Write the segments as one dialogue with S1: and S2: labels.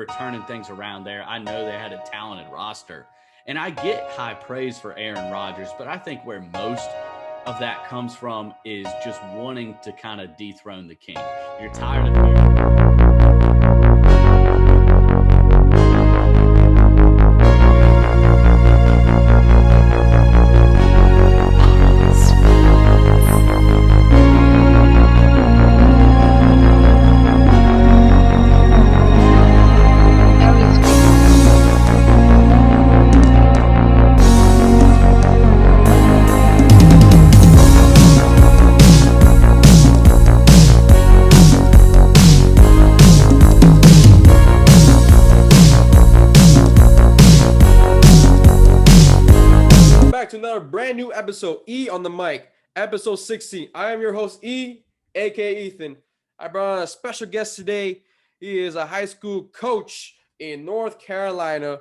S1: for turning things around there. I know they had a talented roster. And I get high praise for Aaron Rodgers, but I think where most of that comes from is just wanting to kind of dethrone the king. You're tired of hearing.
S2: To another brand new episode, E on the mic, episode 16. I am your host, E, aka Ethan. I brought on a special guest today. He is a high school coach in North Carolina.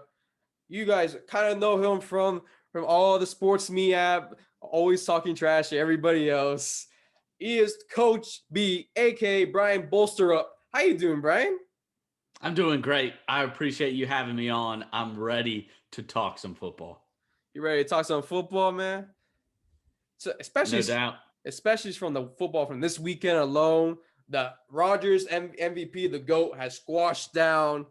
S2: You guys kind of know him from all the Sports Me app, always talking trash to everybody else. He is Coach B, aka Brian Bolster up. How you doing, Brian?
S1: I'm doing great. I appreciate you having me on. I'm ready to talk some football.
S2: You ready to talk some football, man? So
S1: No doubt.
S2: especially from the football from this weekend alone, the Rodgers MVP, the GOAT, has squashed down,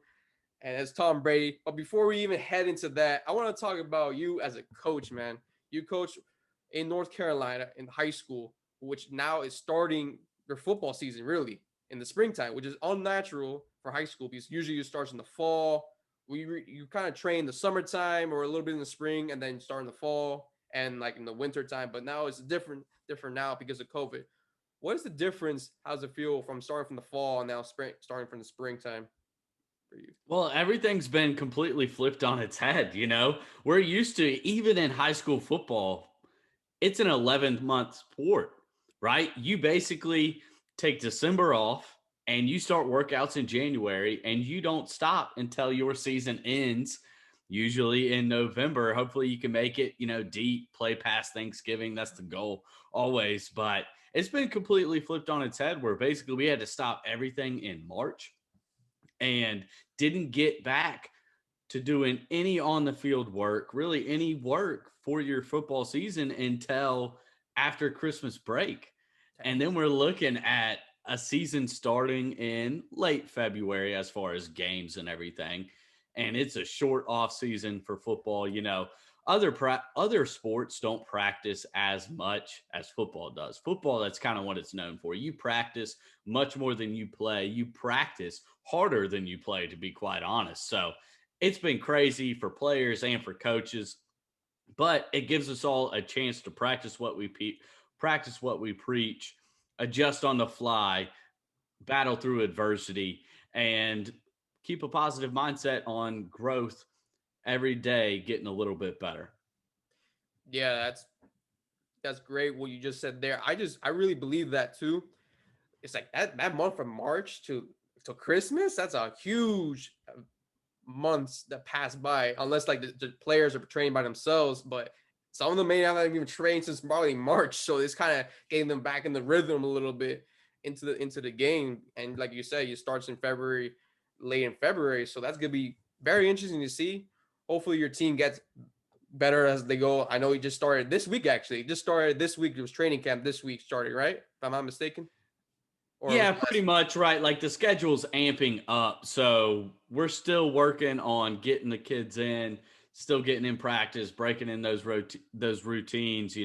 S2: and it's Tom Brady. But before we even head into that, I want to talk about you as a coach, man. You coach in North Carolina in high school, which now is starting your football season really in the springtime, which is unnatural for high school because usually it starts in the fall. You kind of train the summertime or a little bit in the spring and then start in the fall and like in the winter time. But now it's different now because of COVID. What is the difference? How does it feel from starting from the fall and now starting from the springtime for you?
S1: Well, everything's been completely flipped on its head, you know? We're used to, even in high school football, it's an 11-month sport, right? You basically take December off and you start workouts in January and you don't stop until your season ends, usually in November. Hopefully you can make it, deep, play past Thanksgiving. That's the goal always. But it's been completely flipped on its head where basically we had to stop everything in March and didn't get back to doing any on the field work, really any work for your football season until after Christmas break. And then we're looking at a season starting in late February as far as games and everything. And it's a short off season for football. Other sports don't practice as much as football does. Football, that's kind of what it's known for. You practice much more than you play. You practice harder than you play, to be quite honest. So it's been crazy for players and for coaches, but it gives us all a chance to practice what we preach, adjust on the fly, battle through adversity, and keep a positive mindset on growth every day, getting a little bit better.
S2: Yeah, that's great what you just said there. I really believe that too. It's like that month from March to Christmas. That's a huge months that pass by, unless like the players are trained by themselves. But some of them may not have even trained since probably March, so it's kind of getting them back in the rhythm a little bit into the game. And like you said, it starts in February, late in February, so that's gonna be very interesting to see. Hopefully, your team gets better as they go. I know he just started this week. Actually, just started this week. It was training camp this week started, right? If I'm not mistaken, or it was
S1: Yeah, pretty
S2: last.
S1: much right. Like the schedule's amping up. So we're still working on getting the kids in, still getting in practice, breaking in those routines.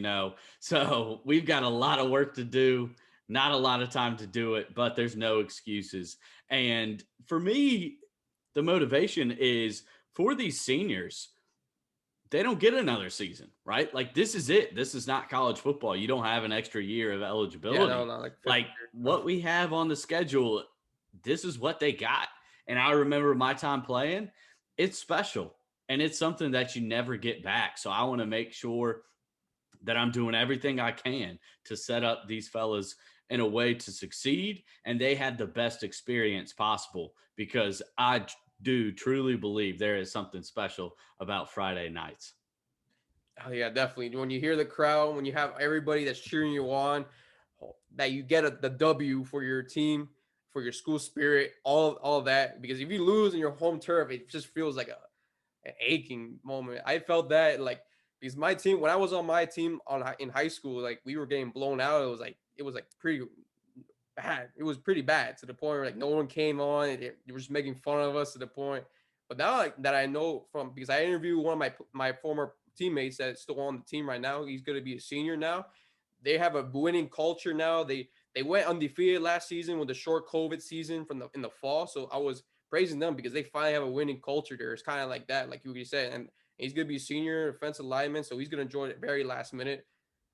S1: So we've got a lot of work to do, not a lot of time to do it, but there's no excuses. And for me, the motivation is for these seniors, they don't get another season, right? Like this is it. This is not college football. You don't have an extra year of
S2: Yeah, no,
S1: eligibility.
S2: not like fifth
S1: Like
S2: year. No.
S1: what we have on the schedule, this is what they got. And I remember my time playing, it's special and it's something that you never get back. So I want to make sure that I'm doing everything I can to set up these fellas in a way to succeed and they had the best experience possible because I do truly believe there is something special about Friday nights.
S2: Oh yeah, definitely. When you hear the crowd, when you have everybody that's cheering you on, that you get the W for your team. for your school spirit, all of that. Because if you lose in your home turf, it just feels like an aching moment. I felt that like because my team when I was on my team in high school, like we were getting blown out. It was like pretty bad. It was pretty bad to the point where like no one came on. They were just making fun of us to the point. But now like, that I know from because I interviewed one of my former teammates that's still on the team right now. He's going to be a senior now. They have a winning culture now. They went undefeated last season with the short COVID season from the in the fall. So I was praising them because they finally have a winning culture there. It's kind of like that, like you said. And he's going to be a senior offensive lineman, so he's going to enjoy it very last minute.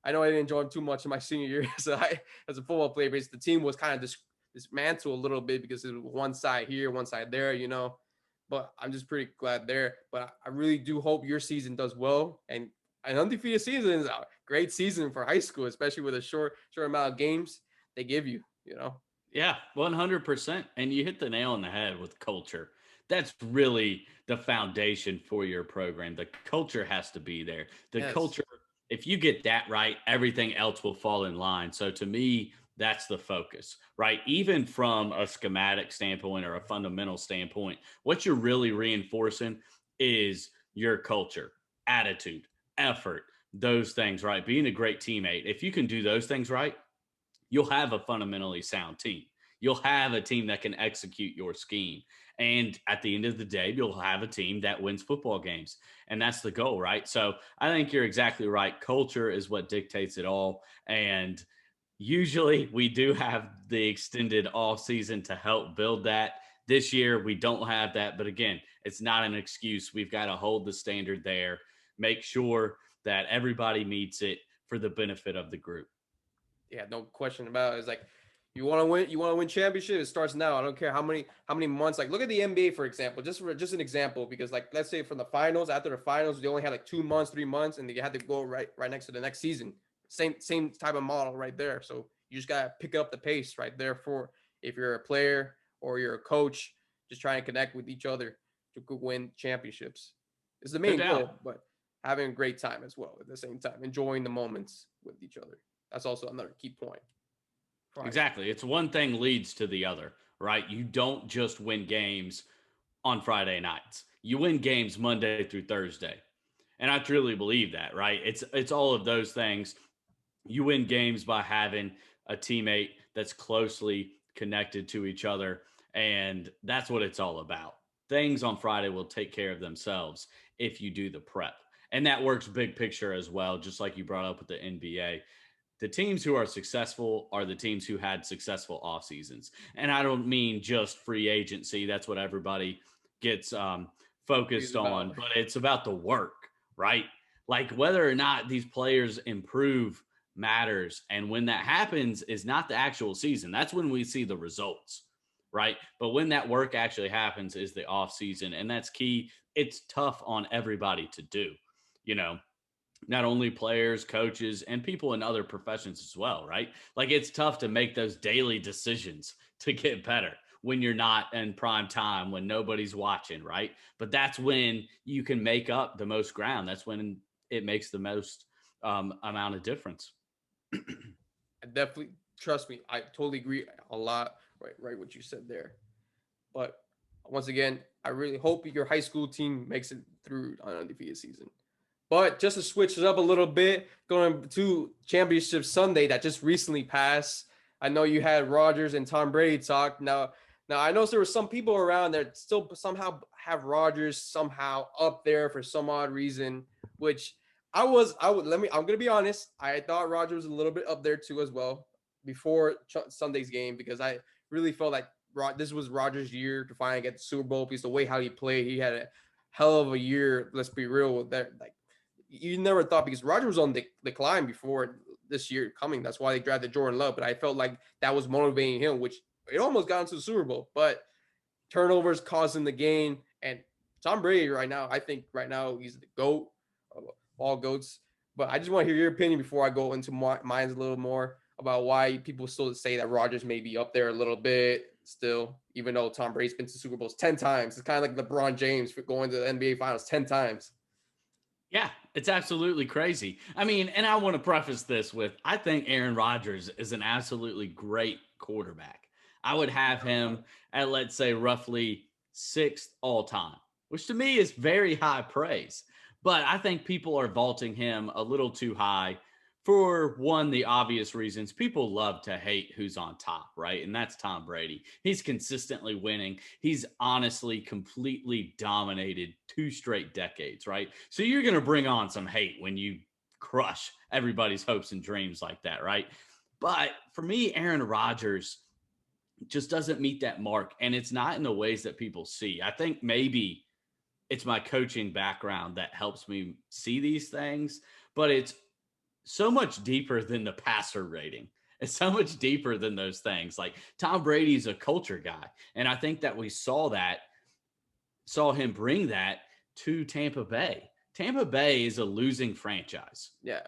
S2: I know I didn't enjoy him too much in my senior year as a football player, but the team was kind of dismantled a little bit because it was one side here, one side there, But I'm just pretty glad there. But I really do hope your season does well. And an undefeated season is a great season for high school, especially with a short amount of games they give you.
S1: Yeah, 100%. And you hit the nail on the head with culture. That's really the foundation for your program. The culture has to be there. The
S2: Yes.
S1: culture, if you get that right, everything else will fall in line. So to me, that's the focus, right? Even from a schematic standpoint or a fundamental standpoint, what you're really reinforcing is your culture, attitude, effort, those things, right? Being a great teammate. If you can do those things right, you'll have a fundamentally sound team. You'll have a team that can execute your scheme. And at the end of the day, you'll have a team that wins football games. And that's the goal, right? So I think you're exactly right. Culture is what dictates it all. And usually we do have the extended off season to help build that. This year, we don't have that. But again, it's not an excuse. We've got to hold the standard there, make sure that everybody meets it for the benefit of the group.
S2: Yeah, no question about it. It's like you want to win championship. It starts now. I don't care how many months. Like look at the NBA for example. Just an example because like let's say from the finals after the finals they only had like 2 months, 3 months, and they had to go right next to the next season. Same type of model right there. So you just gotta pick up the pace right there for if you're a player or you're a coach, just trying to connect with each other to win championships. It's the
S1: No
S2: main
S1: doubt.
S2: goal, but having a great time as well at the same time, enjoying the moments with each other. That's also another key point for high school.
S1: Exactly. It's one thing leads to the other, right? You don't just win games on Friday nights. You win games Monday through Thursday. And I truly believe that, right? It's all of those things. You win games by having a teammate that's closely connected to each other, and that's what it's all about. Things on Friday will take care of themselves if you do the prep. And that works big picture as well, just like you brought up with the NBA. The teams who are successful are the teams who had successful off seasons. And I don't mean just free agency. That's what everybody gets
S2: Confused
S1: focused on,
S2: about.
S1: but it's about the work, right? Like whether or not these players improve matters. And when that happens is not the actual season. That's when we see the results, right? But when that work actually happens is the off season. And that's key. It's tough on everybody to do, you know not only players, coaches, and people in other professions as well, right? Like it's tough to make those daily decisions to get better when you're not in prime time, when nobody's watching, right? But that's when you can make up the most ground. That's when it makes the most amount of difference.
S2: I definitely trust me. I totally agree a lot. Right, what you said there. But once again, I really hope your high school team makes it through an undefeated season. But just to switch it up a little bit, going to Championship Sunday that just recently passed. I know you had Rodgers and Tom Brady talk. Now I know there were some people around that still somehow have Rodgers somehow up there for some odd reason, which I'm gonna be honest. I thought Rodgers was a little bit up there too as well before Sunday's game because I really felt like this was Rodgers' year to finally get the Super Bowl because the way how he played, he had a hell of a year. Let's be real with that. Like you never thought because Rodgers was on the decline before this year coming. That's why they drafted Jordan Love. But I felt like that was motivating him, which it almost got into the Super Bowl. But turnovers causing the game. And Tom Brady right now, I think right now he's the GOAT of all GOATs. But I just want to hear your opinion before I go into mine a little more about why people still say that Rodgers may be up there a little bit still, even though Tom Brady's been to Super Bowls 10 times. It's kind of like LeBron James for going to the NBA Finals 10 times.
S1: Yeah, it's absolutely crazy. I mean, and I want to preface this with I think Aaron Rodgers is an absolutely great quarterback. I would have him at, let's say, roughly sixth all time, which to me is very high praise. But I think people are vaulting him a little too high for one, the obvious reasons. People love to hate who's on top, right? And that's Tom Brady. He's consistently winning. He's honestly completely dominated 2 straight decades, right? So you're going to bring on some hate when you crush everybody's hopes and dreams like that, right? But for me, Aaron Rodgers just doesn't meet that mark. And it's not in the ways that people see. I think maybe it's my coaching background that helps me see these things, but it's so much deeper than the passer rating. It's so much deeper than those things. Like Tom Brady's a culture guy. And I think that we saw him bring that to Tampa Bay. Tampa Bay is a losing franchise.
S2: Yeah.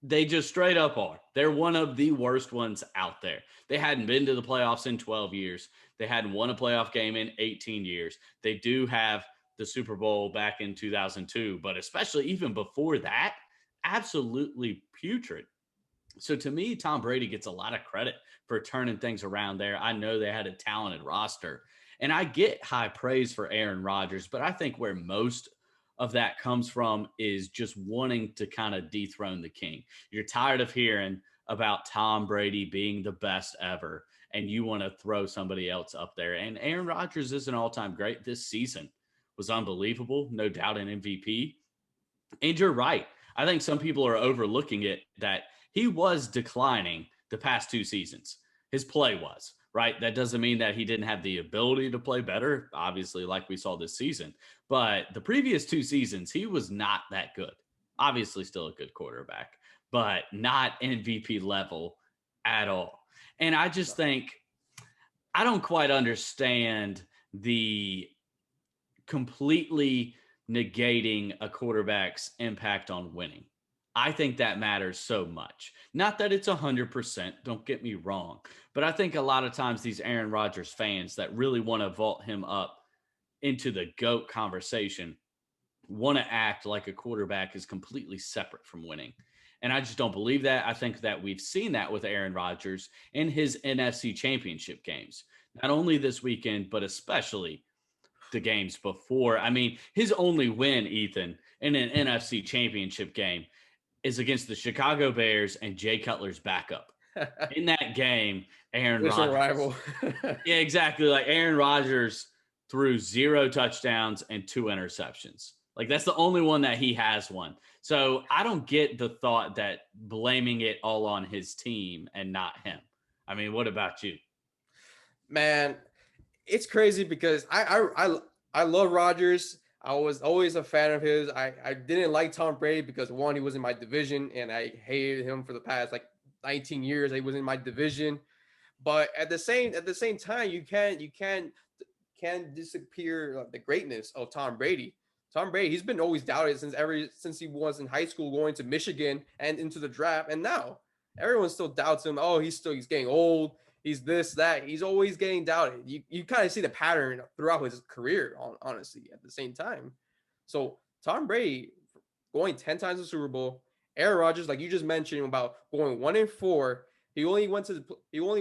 S1: They just straight up are. They're one of the worst ones out there. They hadn't been to the playoffs in 12 years. They hadn't won a playoff game in 18 years. They do have the Super Bowl back in 2002, but especially even before that, absolutely putrid. So to me, Tom Brady gets a lot of credit for turning things around there. I know they had a talented roster, and I get high praise for Aaron Rodgers, but I think where most of that comes from is just wanting to kind of dethrone the king. You're tired of hearing about Tom Brady being the best ever, and you want to throw somebody else up there. And Aaron Rodgers is an all-time great. This season was unbelievable, no doubt an MVP. And you're right. I think some people are overlooking it that he was declining the past 2 seasons. His play was, right? That doesn't mean that he didn't have the ability to play better, obviously, like we saw this season. But the previous 2 seasons, he was not that good. Obviously, still a good quarterback, but not MVP level at all. And I just think I don't quite understand the completely negating a quarterback's impact on winning. I think that matters so much. Not that it's 100%, don't get me wrong, but I think a lot of times these Aaron Rodgers fans that really want to vault him up into the GOAT conversation want to act like a quarterback is completely separate from winning. And I just don't believe that. I think that we've seen that with Aaron Rodgers in his NFC championship games, not only this weekend, but especially the games before. I mean, his only win, Ethan, in an NFC championship game is against the Chicago Bears and Jay Cutler's backup. In that game, Aaron Rodgers.
S2: Rival.
S1: Yeah, exactly. Like Aaron Rodgers threw 0 touchdowns and 2 interceptions. Like that's the only one that he has won. So I don't get the thought that blaming it all on his team and not him. I mean, what about you?
S2: Man, it's crazy because I love Rodgers. I was always a fan of his. I didn't like Tom Brady because one, he was in my division, and I hated him for the past like 19 years. He was in my division, but at the same time, you can't disappear the greatness of Tom Brady. Tom Brady, he's been always doubted since he was in high school, going to Michigan and into the draft, and now everyone still doubts him. Oh, he's getting old. He's this, that. He's always getting doubted. You kind of see the pattern throughout his career, honestly, at the same time. So Tom Brady going 10 times to the Super Bowl. Aaron Rodgers, like you just mentioned about going 1-4. He only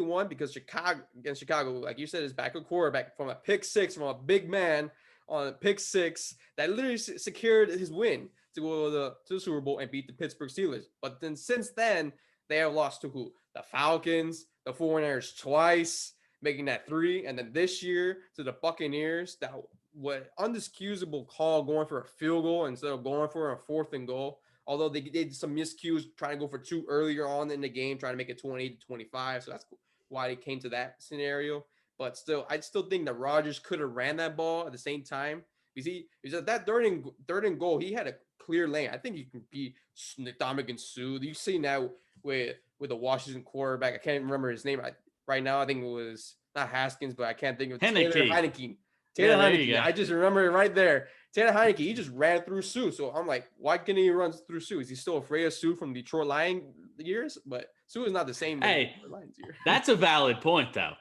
S2: won because Chicago, like you said, his backup quarterback from a pick six from a big man on a pick six that literally secured his win to go to the Super Bowl and beat the Pittsburgh Steelers. But then since then, they have lost to who? The Falcons, the 49ers twice, making that 3. And then this year to the Buccaneers, that what unexcusable call going for a field goal instead of going for a 4th and goal. Although they did some miscues trying to go for 2 earlier on in the game, trying to make it 28-25. So that's why they came to that scenario. But still, I still think that Rodgers could have ran that ball at the same time. Because at that third and goal, he had a clear lane. I think he can be Ndamukong Suh. You've seen that with the Washington quarterback. I can't remember his name right now. I think it was not Haskins, but I can't think of Taylor Heineke. Taylor Heineke. I just remember it right there. Taylor Heineke, he just ran through Suh. So I'm like, why can't he run through Suh? Is he still afraid of Suh from Detroit Lions years? But Suh is not the same.
S1: Hey, that's a valid point, though.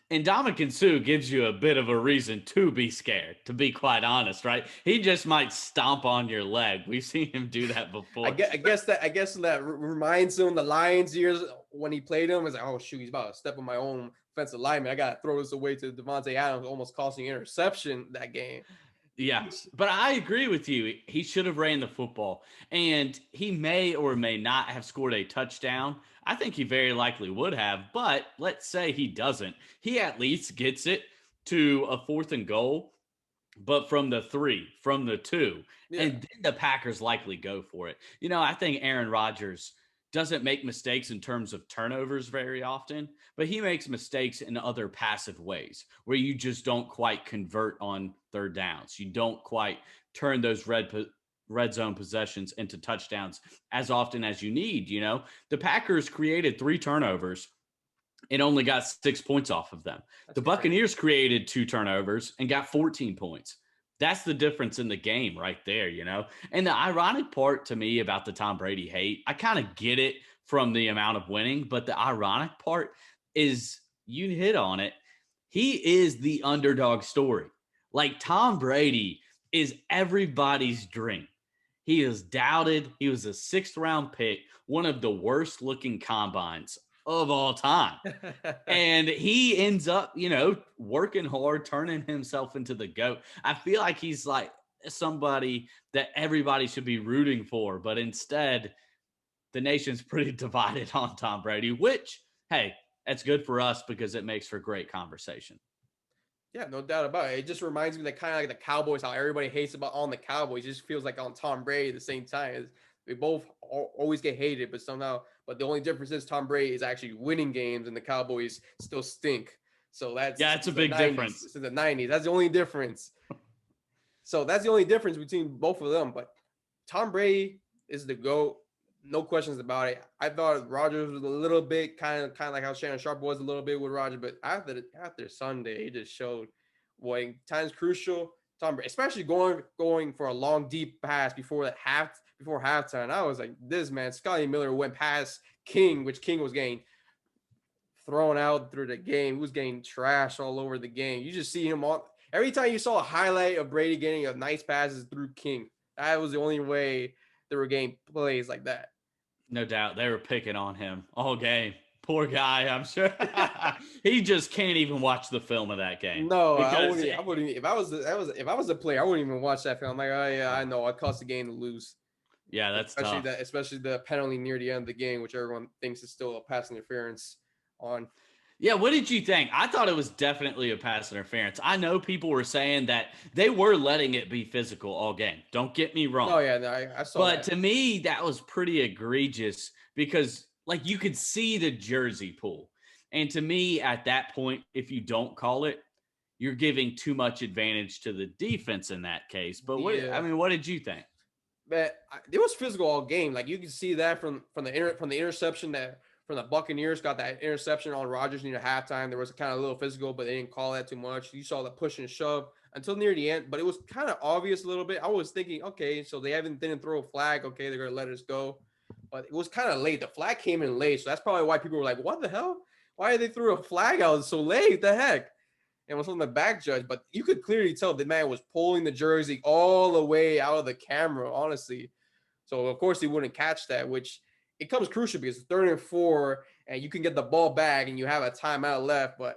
S1: And Ndamukong Suh gives you a bit of a reason to be scared, to be quite honest, right? He just might stomp on your leg. We've seen him do that before.
S2: I guess that reminds him of the Lions years when he played him. It's like, oh shoot, he's about to step on my own defensive lineman. I gotta throw this away to Devontae Adams, almost costing interception that game.
S1: Yeah, but I agree with you. He should have ran the football, and he may or may not have scored a touchdown. I think he very likely would have, but let's say he doesn't. He at least gets it to a 4th and goal, but from the 3, from the 2,
S2: Yeah,
S1: and then the Packers likely go for it. I think Aaron Rodgers doesn't make mistakes in terms of turnovers very often, but he makes mistakes in other passive ways where you just don't quite convert on third downs. You don't quite turn those red zone possessions into touchdowns as often as you need. The Packers created 3 turnovers and only got 6 points off of them.
S2: that's
S1: The
S2: crazy.
S1: Buccaneers created 2 turnovers and got 14 points. That's the difference in the game right there. And the ironic part to me about the Tom Brady hate, I kind of get it from the amount of winning, but the ironic part is you hit on it. He is the underdog story. Like Tom Brady is everybody's dream. He is doubted. He was a 6th round pick, one of the worst looking combines of all time. And he ends up, working hard, turning himself into the GOAT. I feel like he's like somebody that everybody should be rooting for, but instead, the nation's pretty divided on Tom Brady, which, hey, that's good for us because it makes for great conversation.
S2: Yeah, no doubt about it. It just reminds me that kind of like the Cowboys, how everybody hates about on the Cowboys. It just feels like on Tom Brady at the same time. They both always get hated, but the only difference is Tom Brady is actually winning games and the Cowboys still stink. So that's
S1: Yeah, it's a big difference.
S2: Since the 90s. That's the only difference. So that's the only difference between both of them. But Tom Brady is the GOAT. No questions about it. I thought Rodgers was a little bit kind of like how Shannon Sharp was a little bit with Rodgers, but after Sunday, he just showed when times crucial. Tom Brady, especially going for a long deep pass before halftime. I was like, this man, Scotty Miller went past King, which King was getting thrown out through the game. He was getting trashed all over the game. You just see him all every time you saw a highlight of Brady getting a nice passes through King. That was the only way they were getting plays like that.
S1: No doubt. They were picking on him all game. Poor guy, I'm sure. He just can't even watch the film of that game
S2: No, I
S1: because
S2: wouldn't. I wouldn't. If I was a player, I wouldn't even watch that film. I'm like, oh yeah, I know. I cost the game to lose.
S1: yeah, that's tough.
S2: Especially the penalty near the end of the game, which everyone thinks is still a pass interference on.
S1: Yeah, what did you think? I thought it was definitely a pass interference. I know people were saying that they were letting it be physical all game. Don't get me wrong.
S2: Oh yeah, no, I saw
S1: But
S2: that.
S1: to me, that was pretty egregious because, like, you could see the jersey pull. And to me, at that point, if you don't call it, you're giving too much advantage to the defense in that case. But
S2: Yeah,
S1: what did you think?
S2: but it was physical all game. Like you can see that from the interception that from the Buccaneers got that interception on Rodgers near halftime. There was kind of a little physical, but they didn't call that too much. You saw the push and shove until near the end, but it was kind of obvious a little bit. I was thinking, okay, so they didn't throw a flag. Okay, they're gonna let us go, but it was kind of late. The flag came in late, so that's probably why people were like, "What the hell? Why did they throw a flag out so late? The heck?" And it was on the back judge, but you could clearly tell the man was pulling the jersey all the way out of the camera, honestly. So of course he wouldn't catch that, which it comes crucial because it's 3rd and 4, and you can get the ball back and you have a timeout left, but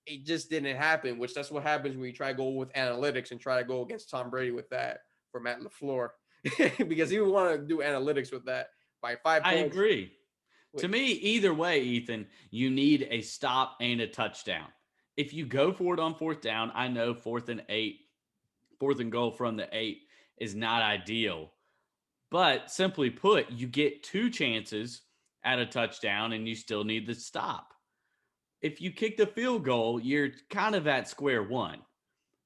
S2: it just didn't happen, which that's what happens when you try to go with analytics and try to go against Tom Brady with that for Matt LaFleur. Because he would want to do analytics with that by 5 points.
S1: I agree. To me, either way, Ethan, you need a stop and a touchdown. If you go for it on 4th down, I know 4th and 8, 4th and goal from the 8 is not ideal. But simply put, you get 2 chances at a touchdown and you still need the stop. If you kick the field goal, you're kind of at square one,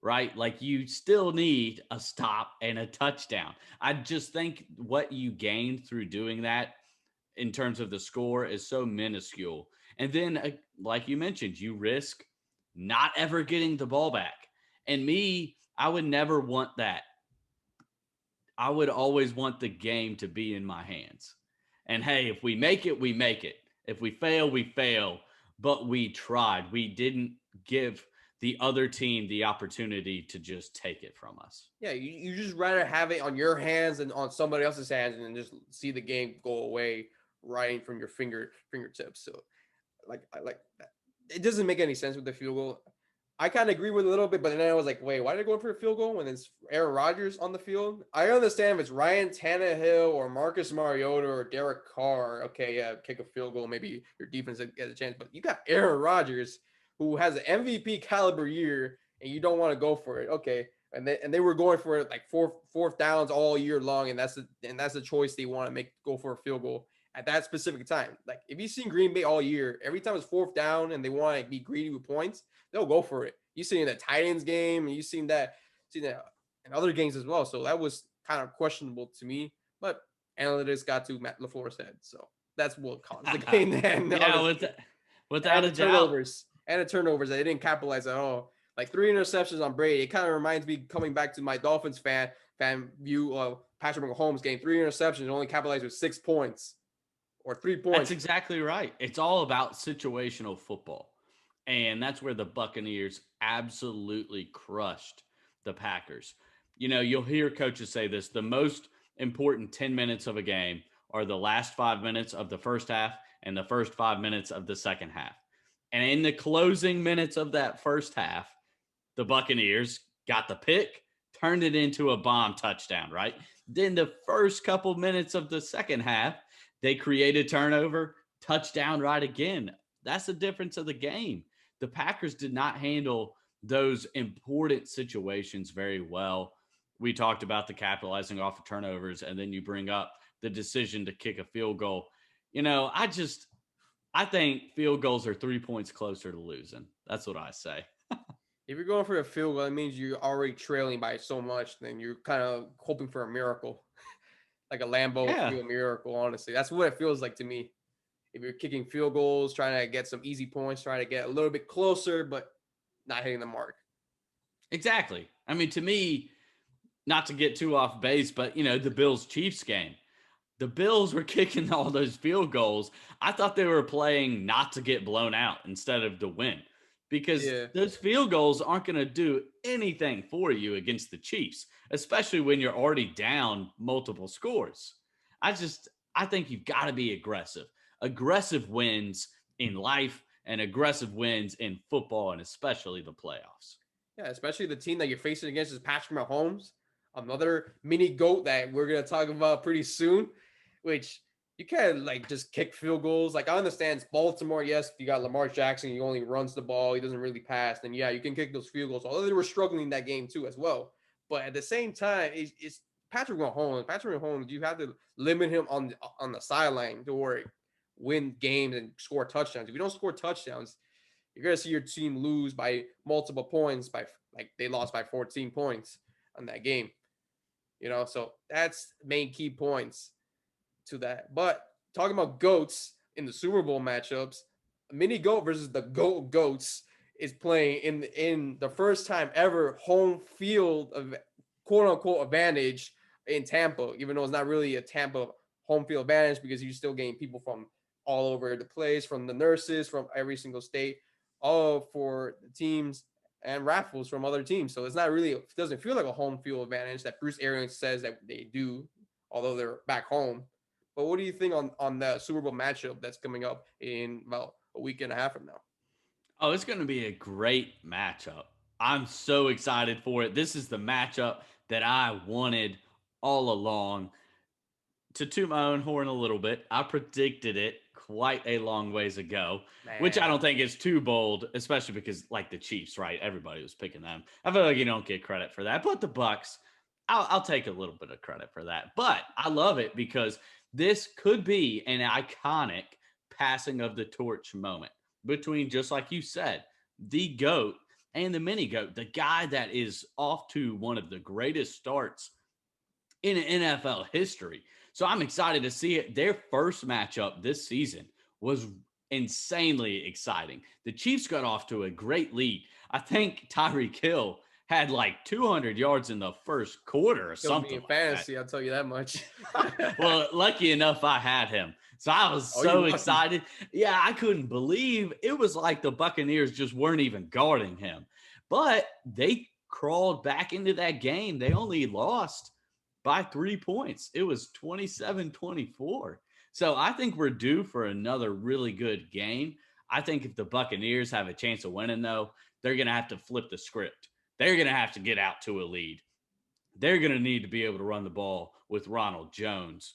S1: right? Like you still need a stop and a touchdown. I just think what you gained through doing that in terms of the score is so minuscule. And then, like you mentioned, you risk not ever getting the ball back. And me, I would never want that. I would always want the game to be in my hands. And hey, if we make it, we make it. If we fail, we fail. But we tried. We didn't give the other team the opportunity to just take it from us.
S2: Yeah, you just rather have it on your hands than on somebody else's hands, and then just see the game go away right from your fingertips. So, I like that. it doesn't make any sense with the field goal. I kind of agree with it a little bit, but then I was like, wait, why are they going for a field goal when it's Aaron Rodgers on the field? I understand if it's Ryan Tannehill or Marcus Mariota or Derek Carr. Okay, yeah, kick a field goal. Maybe your defense gets a chance, but you got Aaron Rodgers who has an MVP caliber year, and you don't want to go for it. Okay, and they were going for it like fourth downs all year long, and that's the choice they want to make, go for a field goal at that specific time. Like if you've seen Green Bay all year, every time it's fourth down and they want to be greedy with points, they'll go for it. You've seen the Titans game, and you've seen that in other games as well. So that was kind of questionable to me, but analytics got to Matt LaFleur's head. So that's what caused the game then.
S1: Yeah, without a doubt.
S2: And the turnovers that they didn't capitalize at all. Like 3 interceptions on Brady. It kind of reminds me, coming back to my Dolphins fan view of Patrick Mahomes game, 3 interceptions, only capitalized with 6 points or 3 points.
S1: That's exactly right. It's all about situational football. And that's where the Buccaneers absolutely crushed the Packers. You know, you'll hear coaches say this: the most important 10 minutes of a game are the last 5 minutes of the first half and the first 5 minutes of the second half. And in the closing minutes of that first half, the Buccaneers got the pick, turned it into a bomb touchdown, right? Then the first couple minutes of the second half, they created turnover, touchdown right again. That's the difference of the game. The Packers did not handle those important situations very well. We talked about the capitalizing off of turnovers, and then you bring up the decision to kick a field goal. You know, I think field goals are 3 points closer to losing. That's what I say.
S2: If you're going for a field goal, that means you're already trailing by so much. Then you're kind of hoping for a miracle, like a Lambeau Field miracle. Honestly, that's what it feels like to me. If you're kicking field goals, trying to get some easy points, trying to get a little bit closer, but not hitting the mark.
S1: Exactly. I mean, to me, not to get too off base, but, you know, the Bills-Chiefs game, the Bills were kicking all those field goals. I thought they were playing not to get blown out instead of to win, because those field goals aren't going to do anything for you against the Chiefs, especially when you're already down multiple scores. I think you've got to be aggressive. Aggressive wins in life and aggressive wins in football, and especially the playoffs.
S2: Yeah, especially the team that you're facing against is Patrick Mahomes, another mini GOAT that we're going to talk about pretty soon, which you can't like just kick field goals. Like I understand it's Baltimore. Yes, you got Lamar Jackson. He only runs the ball. He doesn't really pass. Then yeah, you can kick those field goals. Although they were struggling in that game too as well. But at the same time, it's Patrick Mahomes. Patrick Mahomes, you have to limit him on the sideline to win games and score touchdowns. If you don't score touchdowns, you're going to see your team lose by multiple points. Like they lost by 14 points on that game. You know, so that's main key points to that. But talking about GOATs in the Super Bowl matchups, mini GOAT versus the GOATs is playing in the first time ever home field of quote unquote advantage in Tampa, even though it's not really a Tampa home field advantage because you're still getting people from all over the place, from the nurses, from every single state, all for the teams and raffles from other teams. So it's not really, it doesn't feel like a home field advantage that Bruce Arians says that they do, although they're back home. But what do you think on the Super Bowl matchup that's coming up in about a week and a half from now?
S1: Oh, it's going to be a great matchup. I'm so excited for it. This is the matchup that I wanted all along. To toot my own horn a little bit, I predicted it quite a long ways ago, which I don't think is too bold, especially because like the Chiefs, right? Everybody was picking them. I feel like you don't get credit for that, but the Bucks, I'll take a little bit of credit for that. But I love it because this could be an iconic passing of the torch moment between, just like you said, the GOAT and the mini GOAT, the guy that is off to one of the greatest starts in NFL history. So I'm excited to see it. Their first matchup this season was insanely exciting. The Chiefs got off to a great lead. I think Tyreek Hill had like 200 yards in the first quarter or something.
S2: In fantasy, I'll tell you that much.
S1: Well, lucky enough, I had him. So I was so excited. Yeah, I couldn't believe it was like the Buccaneers just weren't even guarding him. But they crawled back into that game. They only lost by 3 points. It was 27-24. So I think we're due for another really good game. I think if the Buccaneers have a chance of winning, though, they're going to have to flip the script. They're going to have to get out to a lead. They're going to need to be able to run the ball with Ronald Jones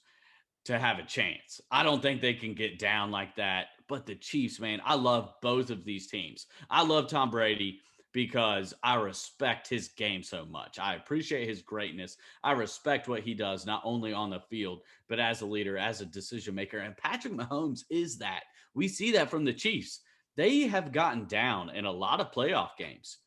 S1: to have a chance. I don't think they can get down like that. But the Chiefs, man, I love both of these teams. I love Tom Brady because I respect his game so much. I appreciate his greatness. I respect what he does, not only on the field, but as a leader, as a decision maker. And Patrick Mahomes is that. We see that from the Chiefs. They have gotten down in a lot of playoff games.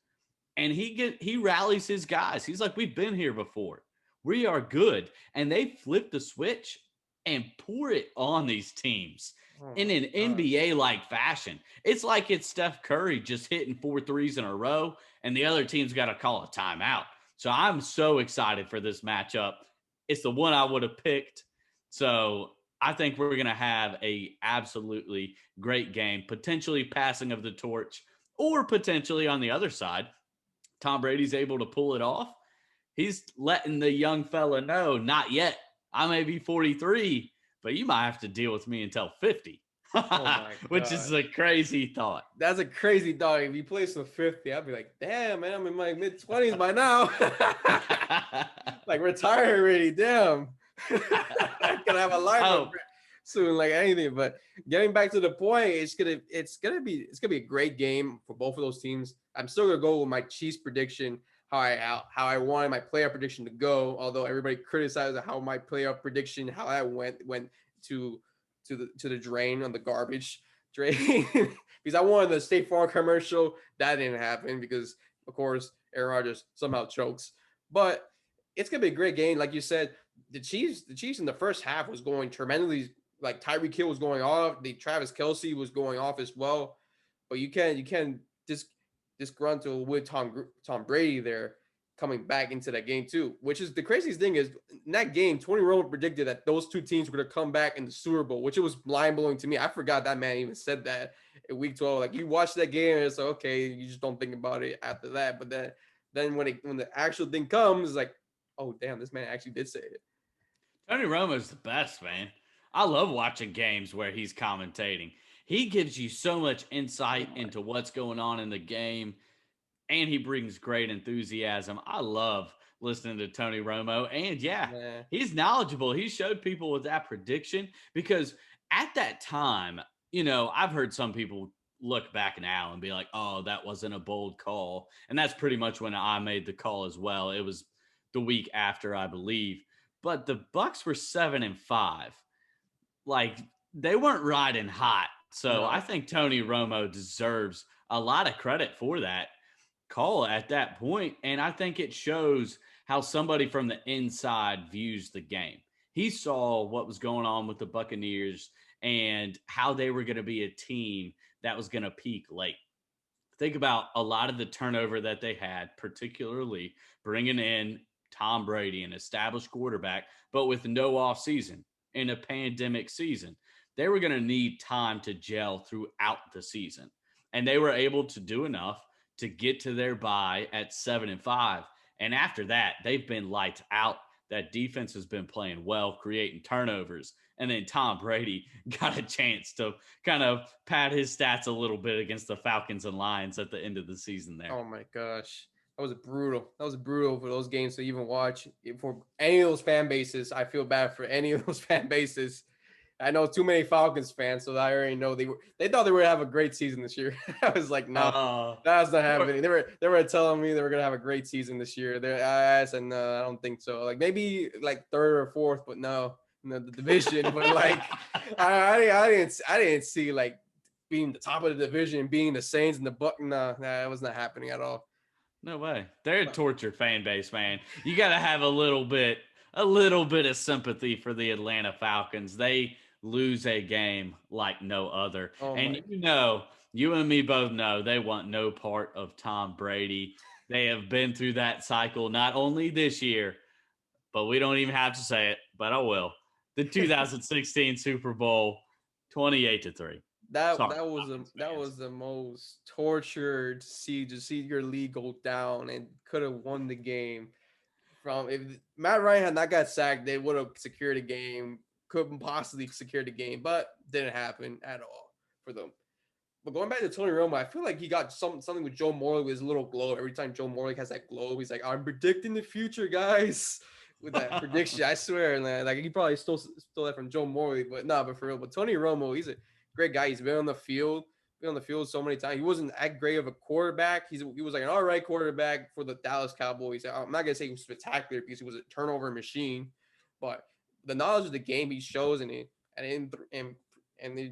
S1: And he rallies his guys. He's like, we've been here before. We are good. And they flip the switch and pour it on these teams
S2: Oh
S1: in
S2: my
S1: an
S2: gosh.
S1: NBA like fashion. It's like it's Steph Curry just hitting 4 threes in a row, and the other team's got to call a timeout. So I'm so excited for this matchup. It's the one I would have picked. So I think we're going to have a absolutely great game, potentially passing of the torch, or potentially on the other side, Tom Brady's able to pull it off. He's letting the young fella know, not yet. I may be 43, but you might have to deal with me until 50,
S2: Oh my
S1: which is
S2: gosh.
S1: a crazy thought.
S2: That's a crazy thought. If you play some 50, I'd be like, damn, man, I'm in my mid-20s by now. Like, retire already. Damn. I could have a lineup
S1: Oh,
S2: soon, like anything. But getting back to the point, it's gonna be a great game for both of those teams. I'm still gonna go with my Chiefs prediction, how I wanted my playoff prediction to go. Although everybody criticized how my playoff prediction, how that went to the drain on the garbage drain. Because I wanted the State Farm commercial. That didn't happen because, of course, Aaron Rodgers somehow chokes. But it's gonna be a great game, like you said. The Chiefs in the first half was going tremendously. Like Tyreek Hill was going off. The Travis Kelsey was going off as well. But you can disgruntle with Tom Brady there coming back into that game too. Which is the craziest thing is in that game, Tony Romo predicted that those two teams were going to come back in the Super Bowl, which it was mind blowing to me. I forgot that man even said that in Week 12. Like you watch that game and it's like, okay, you just don't think about it after that. But then when the actual thing comes, it's like, oh damn, this man actually did say it.
S1: Tony Romo's the best, man. I love watching games where he's commentating. He gives you so much
S2: Oh
S1: insight
S2: my,
S1: into what's going on in the game, and he brings great enthusiasm. I love listening to Tony Romo. And yeah,
S2: man.
S1: he's knowledgeable. He showed people with that prediction because at that time, I've heard some people look back now and be like, oh, that wasn't a bold call. And that's pretty much when I made the call as well. It was the week after, I believe. But the Bucks were 7-5. Like they weren't riding hot. So I
S2: No.
S1: think Tony Romo deserves a lot of credit for that call at that point, and I think it shows how somebody from the inside views the game. He saw what was going on with the Buccaneers and how they were going to be a team that was going to peak late. Think about a lot of the turnover that they had, particularly bringing in Tom Brady, an established quarterback, but with no offseason in a pandemic season. They were going to need time to gel throughout the season. And they were able to do enough to get to their bye at 7-5. And after that, they've been lights out. That defense has been playing well, creating turnovers. And then Tom Brady got a chance to kind of pad his stats a little bit against the Falcons and Lions at the end of the season there.
S2: Oh my gosh. That was brutal. That was brutal for those games to even watch. For any of those fan bases, I feel bad for any of those fan bases. I know too many Falcons fans, so I already know they thought they were gonna have a great season this year. I was like, no,
S1: Uh,
S2: that's not happening. They were telling me they were gonna have a great season this year. I said no, I don't think so. Like maybe like third or fourth, but no, the division. But like I didn't see like being the top of the division, being the Saints and the Buck. No, that was not happening at all.
S1: no way. They're a
S2: But
S1: tortured fan base, man. You got to have a little bit of sympathy for the Atlanta Falcons. They lose a game like no other.
S2: oh
S1: And
S2: my,
S1: you and me both know they want no part of Tom Brady. They have been through that cycle not only this year, but we don't even have to say it, but I will. The 2016 Super Bowl, 28-3.
S2: that
S1: Sorry,
S2: that was the
S1: Falcons
S2: that
S1: fans.
S2: was the most tortured to see your league go down and could have won the game. From if Matt Ryan had not got sacked, they would have secured a game. Couldn't possibly secure the game, but didn't happen at all for them. But going back to Tony Romo, I feel like he got something with Joe Morley with his little globe. Every time Joe Morley has that globe, he's like, "I'm predicting the future, guys." With that prediction, I swear, and like he probably stole that from Joe Morley, but nah, but for real. But Tony Romo, he's a great guy. He's been on the field so many times. He wasn't that great of a quarterback. He was like an all right quarterback for the Dallas Cowboys. I'm not gonna say he was spectacular because he was a turnover machine, but the knowledge of the game he shows and it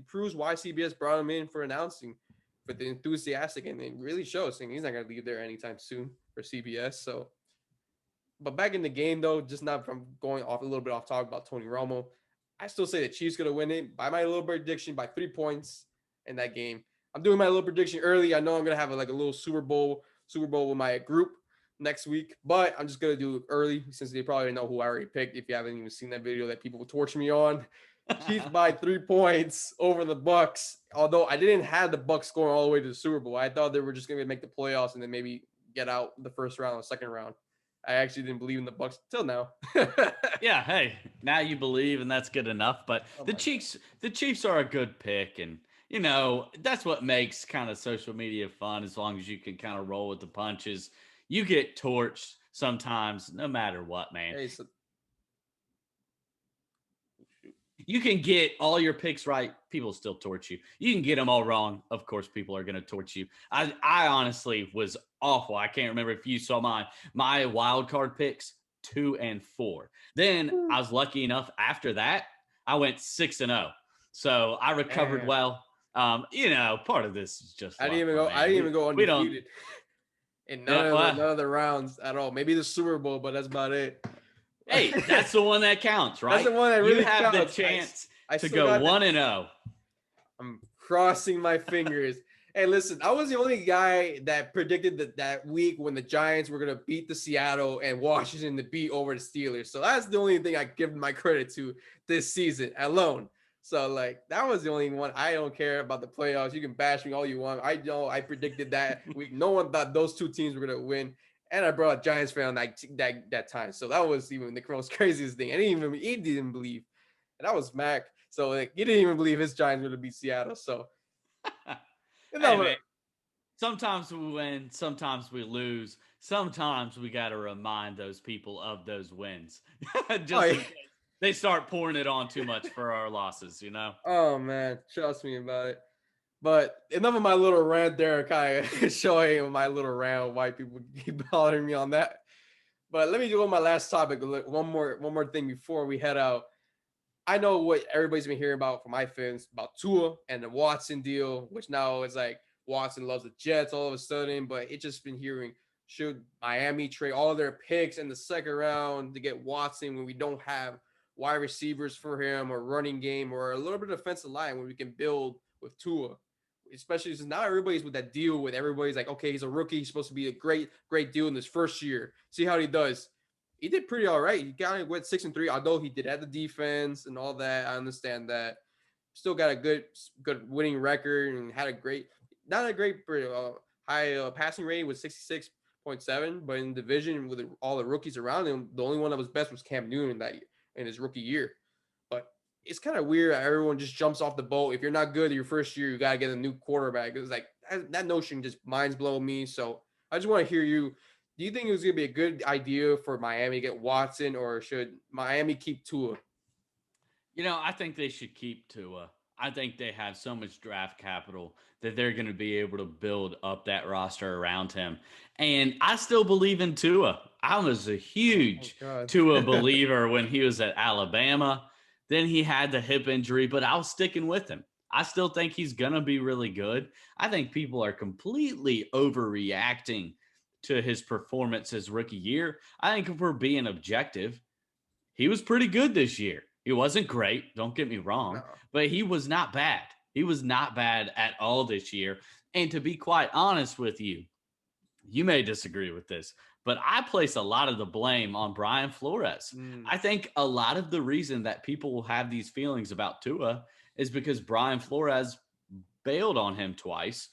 S2: proves why CBS brought him in for announcing, for the enthusiastic, and it really shows. Saying he's not gonna leave there anytime soon for CBS. So, but back in the game though, just not from going off a little bit off talk about Tony Romo, I still say the Chiefs gonna win it by my little prediction by 3 points in that game. I'm doing my little prediction early. I know I'm gonna have a little Super Bowl with my group next week, but I'm just gonna do it early since they probably know who I already picked. If you haven't even seen that video that people will torture me on, Chiefs by 3 points over the Bucks. Although I didn't have the Bucks going all the way to the Super Bowl, I thought they were just gonna make the playoffs and then maybe get out the first round or second round. I actually didn't believe in the Bucks till now.
S1: Yeah, hey, now you believe, and that's good enough. But
S2: Oh
S1: the
S2: my God.
S1: Chiefs are a good pick, and that's what makes kind of social media fun. As long as you can kind of roll with the punches, you get torched sometimes, no matter what, man.
S2: Hey, so
S1: You can get all your picks right, people still torch you. You can get them all wrong, of course people are going to torch you. I honestly was awful. I can't remember if you saw my wild card picks 2 and 4. Then I was lucky enough after that I went 6-0, so I recovered
S2: damn.
S1: well. Part of this is just
S2: I didn't
S1: luck,
S2: even
S1: my
S2: go. I
S1: man.
S2: didn't even go
S1: We don't.
S2: undefeated in
S1: Yeah,
S2: none of the rounds at all. Maybe the Super Bowl, but that's about it.
S1: hey, that's the one that counts,
S2: That's
S1: right?
S2: the one that
S1: You
S2: really
S1: have the
S2: counts.
S1: chance
S2: I
S1: to
S2: still
S1: go
S2: got
S1: 1-0.
S2: I'm crossing my fingers. Hey, listen, I was the only guy that predicted that week when the Giants were going to beat the Seattle and Washington to beat over the Steelers. So that's the only thing I give my credit to this season alone. So, that was the only one. I don't care about the playoffs. You can bash me all you want. I know I predicted that week. No one thought those two teams were going to win. And I brought a Giants fan that time. So that was even the most craziest thing. He didn't believe. And that was Mac. So he didn't even believe his Giants were going to beat Seattle. So
S1: Hey, man. Sometimes we win, sometimes we lose. Sometimes we got to remind those people of those wins, just in case they start pouring it on too much for our losses.
S2: Oh man, trust me about it. But enough of my little rant there, kind of showing my little rant. Why people keep bothering me on that. But let me do my last topic. One more thing before we head out. I know what everybody's been hearing about from my fans about Tua and the Watson deal, which now is like Watson loves the Jets all of a sudden, but it's just been hearing, should Miami trade all their picks in the second round to get Watson when we don't have wide receivers for him or running game or a little bit of offensive line where we can build with Tua, especially since now everybody's with that deal with everybody's like, okay, he's a rookie. He's supposed to be a great deal in this first year. See how he does. He did pretty all right. He kind of went 6-3, although he did have the defense and all that. I understand that. Still got a good winning record and had not a great high passing rating with 66.7, but in division with all the rookies around him, the only one that was best was Cam Newton in his rookie year. But it's kind of weird how everyone just jumps off the boat. If you're not good your first year, you got to get a new quarterback. It's like that notion just minds blow me. So I just want to hear you. Do you think it was going to be a good idea for Miami to get Watson, or should Miami keep Tua?
S1: I think they should keep Tua. I think they have so much draft capital that they're going to be able to build up that roster around him. And I still believe in Tua. I was a huge
S2: Oh,
S1: Tua
S2: God.
S1: believer when he was at Alabama. Then he had the hip injury, but I was sticking with him. I still think he's going to be really good. I think people are completely overreacting to his performance his rookie year. I think if we're being objective, he was pretty good this year. He wasn't great, don't get me wrong,
S2: No.
S1: but he was not bad. He was not bad at all this year. And to be quite honest with you, you may disagree with this, but I place a lot of the blame on Brian Flores. I think a lot of the reason that people will have these feelings about Tua is because Brian Flores bailed on him twice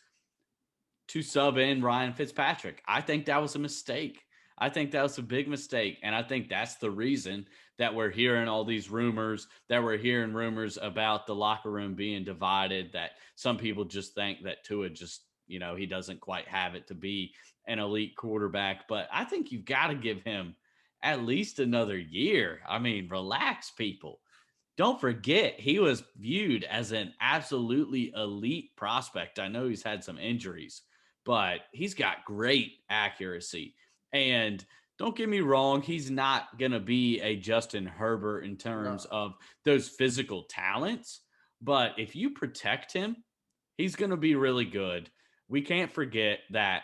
S1: to sub in Ryan Fitzpatrick. I think that was a mistake. I think that was a big mistake. And I think that's the reason that we're hearing all these rumors, that we're hearing rumors about the locker room being divided, that some people just think that Tua just, he doesn't quite have it to be an elite quarterback. But I think you've got to give him at least another year. I mean, relax, people. Don't forget, he was viewed as an absolutely elite prospect. I know he's had some injuries, but he's got great accuracy. And don't get me wrong, he's not going to be a Justin Herbert in terms
S2: No.
S1: of those physical talents. But if you protect him, he's going to be really good. We can't forget that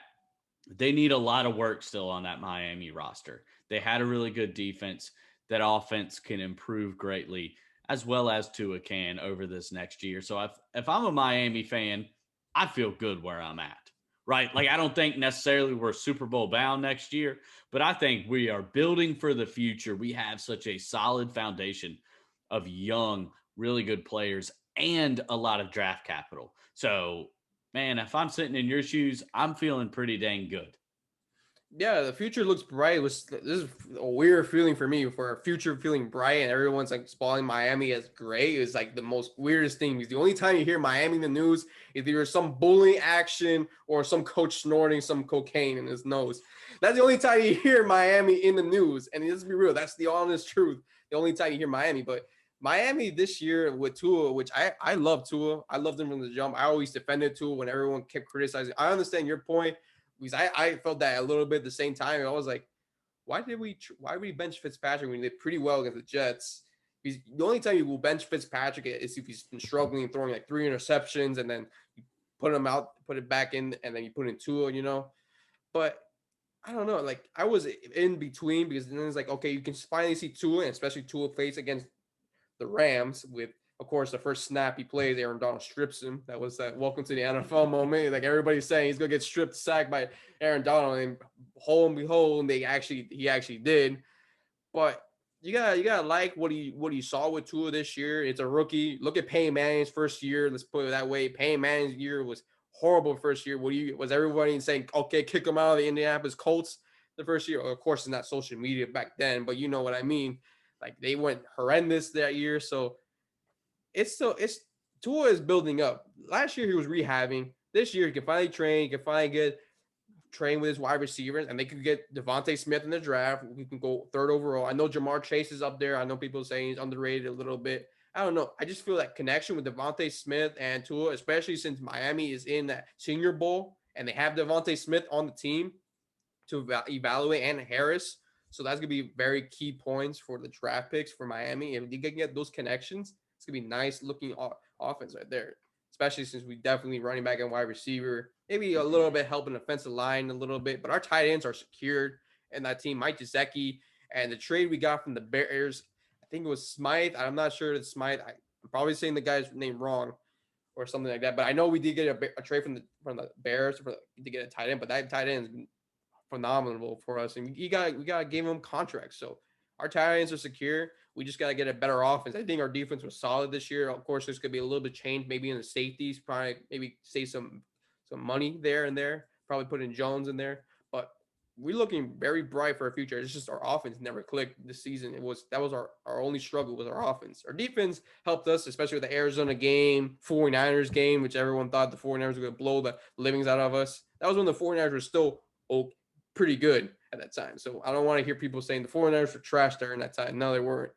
S1: they need a lot of work still on that Miami roster. They had a really good defense. That offense can improve greatly, as well as Tua can over this next year. So if I'm a Miami fan, I feel good where I'm at, right? Like, I don't think necessarily we're Super Bowl bound next year, but I think we are building for the future. We have such a solid foundation of young, really good players and a lot of draft capital. So, man, if I'm sitting in your shoes, I'm feeling pretty dang good.
S2: Yeah, the future looks bright. This is a weird feeling for me for a future feeling bright, and everyone's like spelling Miami as great is like the most weirdest thing. Because the only time you hear Miami in the news is either some bullying action or some coach snorting some cocaine in his nose. That's the only time you hear Miami in the news, and let's be real, that's the honest truth. The only time you hear Miami, but Miami this year with Tua, which I love Tua, I loved him from the jump. I always defended Tua when everyone kept criticizing. I understand your point because I felt that a little bit at the same time. I was like, why did we bench Fitzpatrick when he did pretty well against the Jets? Because the only time you will bench Fitzpatrick is if he's been struggling, throwing like 3 interceptions, and then you put him out, put it back in, and then you put in Tua. But I don't know. Like I was in between because then it's like, okay, you can finally see Tua, and especially Tua face against the Rams with, of course, the first snap he plays, Aaron Donald strips him. That was that welcome to the NFL moment. Like everybody's saying he's gonna get stripped, sacked by Aaron Donald, and lo and behold, he actually did. But you gotta like what you saw with Tua this year. It's a rookie. Look at Peyton Manning's first year. Let's put it that way. Peyton Manning's year was horrible first year. Was everybody saying, okay, kick him out of the Indianapolis Colts the first year? Of course, it's not social media back then, but you know what I mean. Like they went horrendous that year. So it's Tua is building up. Last year he was rehabbing. This year he can finally train. He can finally get train with his wide receivers, and they could get Devontae Smith in the draft. We can go 3rd overall. I know Jamar Chase is up there. I know people saying he's underrated a little bit. I don't know. I just feel that connection with Devontae Smith and Tua, especially since Miami is in that Senior Bowl and they have Devontae Smith on the team to evaluate, and Harris. So that's gonna be very key points for the draft picks for Miami. If you can get those connections, it's gonna be nice looking offense right there. Especially since we definitely running back and wide receiver, maybe a little bit helping offensive line a little bit, but our tight ends are secured. And that team, Mike Gesicki, and the trade we got from the Bears, I think it was Smythe. I'm not sure it's Smythe. I'm probably saying the guy's name wrong or something like that. But I know we did get a trade from the Bears to get a tight end, but that tight end has been phenomenal for us, and we gotta give him contracts. So our tight ends are secure. We just gotta get a better offense. I think our defense was solid this year. Of course, there's gonna be a little bit change, maybe in the safeties. Probably maybe save some money there and there. Probably put in Jones in there, but we're looking very bright for our future. It's just our offense never clicked this season. That was our only struggle with our offense. Our defense helped us, especially with the Arizona game, 49ers game, which everyone thought the 49ers were going to blow the livings out of us. That was when the 49ers were still pretty good at that time. So I don't want to hear people saying the 49ers were trash during that time. No, they weren't.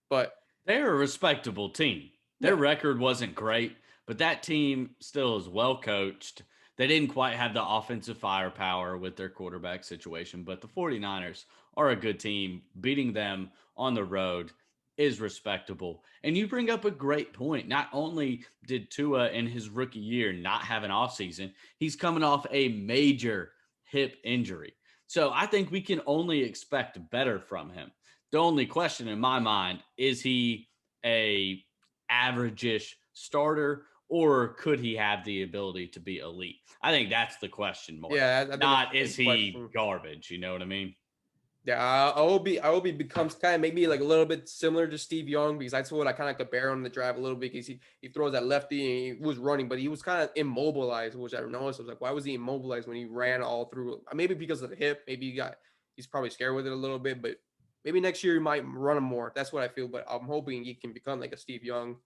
S2: But
S1: They're a respectable team. Their
S2: yeah,
S1: record wasn't great, but that team still is well coached. They didn't quite have the offensive firepower with their quarterback situation, but the 49ers are a good team. Beating them on the road is respectable. And you bring up a great point. Not only did Tua in his rookie year not have an offseason, he's coming off a major hip injury. So I think we can only expect better from him. The only question in my mind is he a average-ish starter, or could he have the ability to be elite? I think that's the question mark.
S2: yeah, I think that's
S1: Not
S2: a
S1: is
S2: big
S1: he
S2: question.
S1: garbage, you know what I mean?
S2: Yeah, I will be becomes kind of maybe like a little bit similar to Steve Young because that's what I kind of compare him in the draft a little bit because he throws that lefty and he was running, but he was kind of immobilized, which I noticed. I was like, why was he immobilized when he ran all through? Maybe because of the hip, maybe he's probably scared with it a little bit, but maybe next year he might run him more. That's what I feel. But I'm hoping he can become like a Steve Young,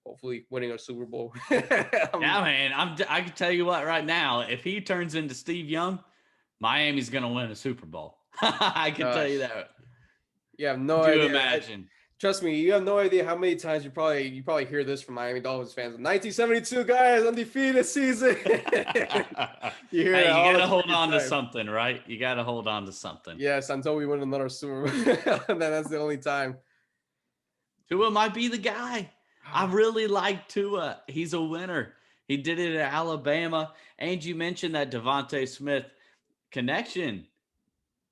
S2: hopefully winning a Super Bowl.
S1: Yeah, man. I can tell you what right now, if he turns into Steve Young, Miami's going to win a Super Bowl. I can tell you
S2: Gosh,
S1: that.
S2: you have no
S1: Could you
S2: idea.
S1: imagine?
S2: Trust me, you have no idea how many times you probably hear this from Miami Dolphins fans. 1972 guys, undefeated season. You hear
S1: Hey,
S2: that
S1: you
S2: all
S1: got
S2: the
S1: to hold
S2: freaking
S1: on to
S2: time.
S1: something, right? You got to hold on to something.
S2: Yes, until we win another Super Bowl, and then that's the only time.
S1: Tua might be the guy. I really like Tua. He's a winner. He did it at Alabama. And you mentioned that Devontae Smith connection.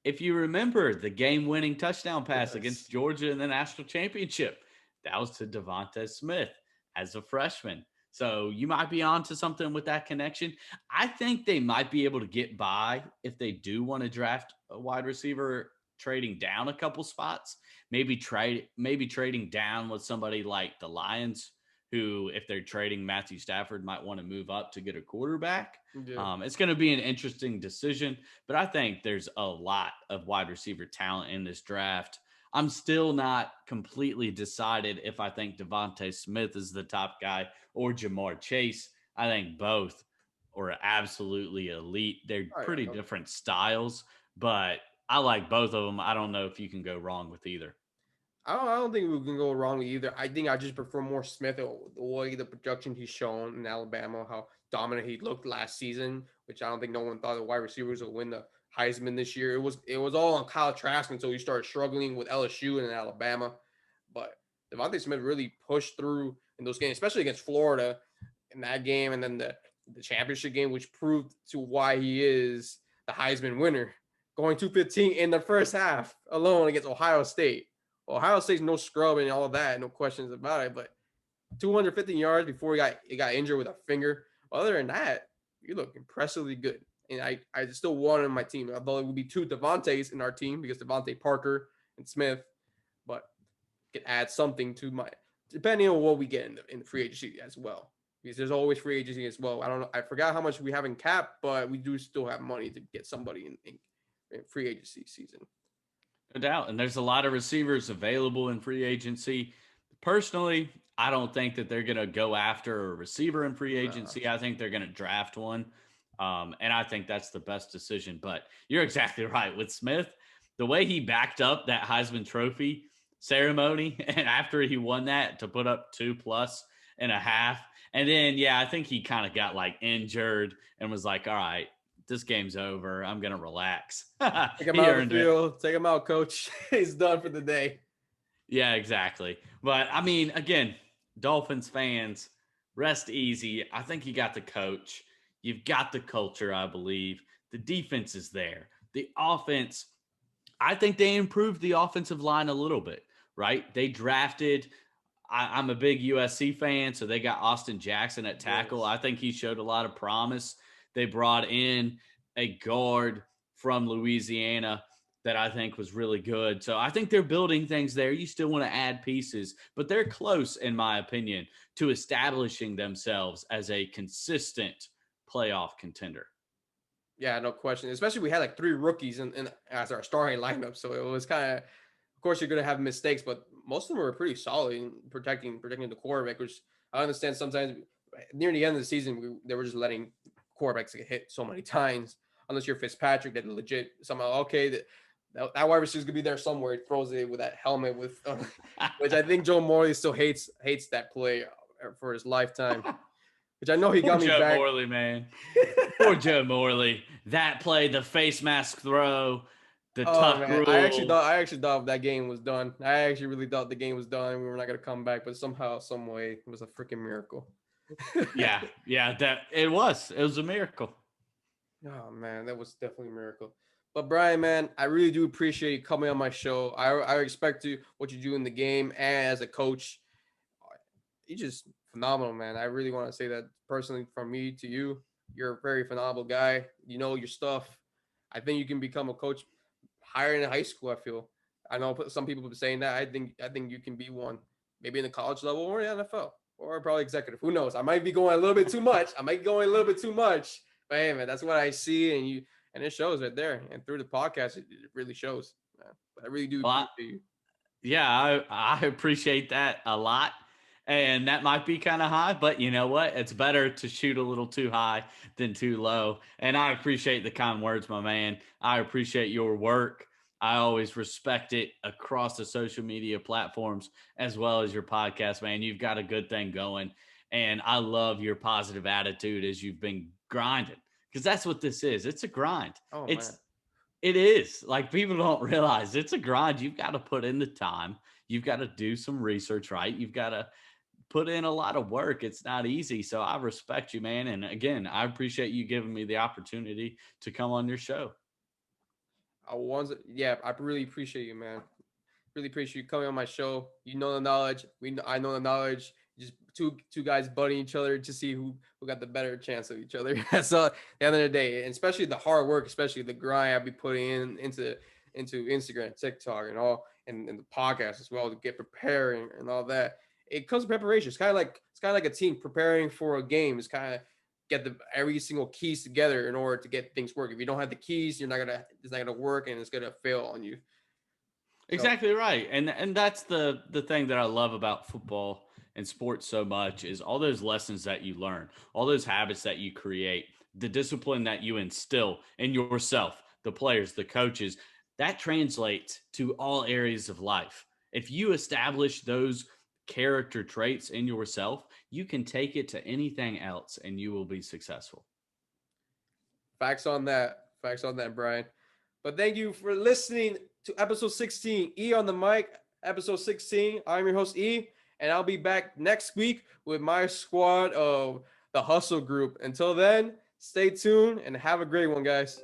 S1: If you remember the game-winning touchdown pass
S2: Yes.
S1: against Georgia in the national championship, that was to Devontae Smith as a freshman. So you might be onto something with that connection. I think they might be able to get by if they do want to draft a wide receiver, trading down a couple spots. Maybe trading down with somebody like the Lions, who, if they're trading Matthew Stafford, might want to move up to get a quarterback.
S2: Yeah.
S1: It's going to be an interesting decision, but I think there's a lot of wide receiver talent in this draft. I'm still not completely decided if I think Devontae Smith is the top guy or Jamar Chase. I think both are absolutely elite. They're
S2: Oh,
S1: pretty
S2: yeah.
S1: different styles, but I like both of them. I don't know if you can go wrong with either.
S2: I don't think we can go wrong with either. I think I just prefer more Smith, the way the production he's shown in Alabama, how dominant he looked last season, which I don't think no one thought the wide receivers would win the Heisman this year. It was all on Kyle Trask until he started struggling with LSU and Alabama. But Devontae Smith really pushed through in those games, especially against Florida in that game, and then the championship game, which proved to why he is the Heisman winner, going 215 in the first half alone against Ohio State. Ohio State's no scrub and all of that, no questions about it. But 250 yards before he got injured with a finger. Other than that, you look impressively good. And I still want him in my team. Although it would be two Devontaes in our team because Devontae Parker and Smith, but could add something to my, depending on what we get in the free agency as well. Because there's always free agency as well. I don't know. I forgot how much we have in cap, but we do still have money to get somebody in free agency season.
S1: No doubt. And there's a lot of receivers available in free agency. Personally, I don't think that they're going to go after a receiver in free
S2: No.
S1: agency. I think they're going to draft one. And I think that's the best decision. But you're exactly right. With Smith, the way he backed up that Heisman Trophy ceremony and after he won that to put up 2.5+. And then, yeah, I think he kind of got like injured and was like, all right, this game's over. I'm going to relax.
S2: Take him
S1: He
S2: out of
S1: earned
S2: the
S1: it.
S2: field. Take him out, coach. He's done for the day.
S1: Yeah, exactly. But I mean, again, Dolphins fans, rest easy. I think you got the coach. You've got the culture, I believe. The defense is there. The offense, I think they improved the offensive line a little bit, right? They drafted, I'm a big USC fan, so they got Austin Jackson at tackle.
S2: Yes.
S1: I think he showed a lot of promise. They brought in a guard from Louisiana that I think was really good. So I think they're building things there. You still want to add pieces, but they're close, in my opinion, to establishing themselves as a consistent playoff contender.
S2: Yeah, no question. Especially we had like three rookies in as our starting lineup, so it was kind of course, you're going to have mistakes, but most of them were pretty solid in protecting the quarterback. Which I understand sometimes near the end of the season they were just letting quarterbacks get hit so many times. Unless you're Fitzpatrick, that legit somehow okay that wide receiver's gonna be there somewhere. He throws it with that helmet with, which I think Joe Morley still hates that play for his lifetime. Which I know he
S1: Poor
S2: got me
S1: Joe
S2: back.
S1: Morley, man. Poor Joe Morley. That play, the face mask throw, the
S2: Oh
S1: tuck
S2: man, I actually
S1: rule.
S2: thought that game was done. I actually really thought the game was done. We were not gonna come back, but somehow, some way, it was a freaking miracle.
S1: Yeah, that it was. It was a miracle.
S2: Oh man, that was definitely a miracle. But Brian, man, I really do appreciate you coming on my show. I respect you, what you do in the game, and as a coach, you're just phenomenal, man. I really want to say that personally from me to you. You're a very phenomenal guy. You know your stuff. I think you can become a coach higher in high school. I feel. I know some people have been saying that. I think you can be one, maybe in the college level or the NFL or probably executive. Who knows? I might be going a little bit too much. I might be going a little bit too much. But hey, man, that's what I see, and and it shows right there. And through the podcast, it really shows. But I really do
S1: Well,
S2: appreciate you.
S1: yeah, I appreciate that a lot. And that might be kind of high, but you know what? It's better to shoot a little too high than too low. And I appreciate the kind words, my man. I appreciate your work. I always respect it across the social media platforms as well as your podcast, man. You've got a good thing going. And I love your positive attitude as you've been grinding because that's what this is. It's a grind.
S2: Oh man.
S1: It is like people don't realize it's a grind. You've got to put in the time. You've got to do some research, right? You've got to put in a lot of work. It's not easy. So I respect you, man. And again, I appreciate you giving me the opportunity to come on your show.
S2: Yeah, I really appreciate you, man. Really appreciate you coming on my show. You know the knowledge. I know the knowledge. Just two guys buddying each other to see who got the better chance of each other. So at the end of the day, and especially the hard work, especially the grind I'll be putting into Instagram, TikTok, and all, and the podcast as well to get preparing and all that. It comes to preparation. It's kind of like a team preparing for a game. It's kind of get every single keys together in order to get things working. If you don't have the keys, it's not gonna work, and it's gonna fail on you. So,
S1: Exactly right. And that's the thing that I love about football and sports so much is all those lessons that you learn, all those habits that you create, the discipline that you instill in yourself, the players, the coaches, that translates to all areas of life. If you establish those character traits in yourself, you can take it to anything else and you will be successful.
S2: facts on that. Facts on that, Brian. But thank you for listening to episode 16, E on the mic, episode 16. I'm your host, E, and I'll be back next week with my squad of the Hustle Group. Until then, stay tuned and have a great one, guys.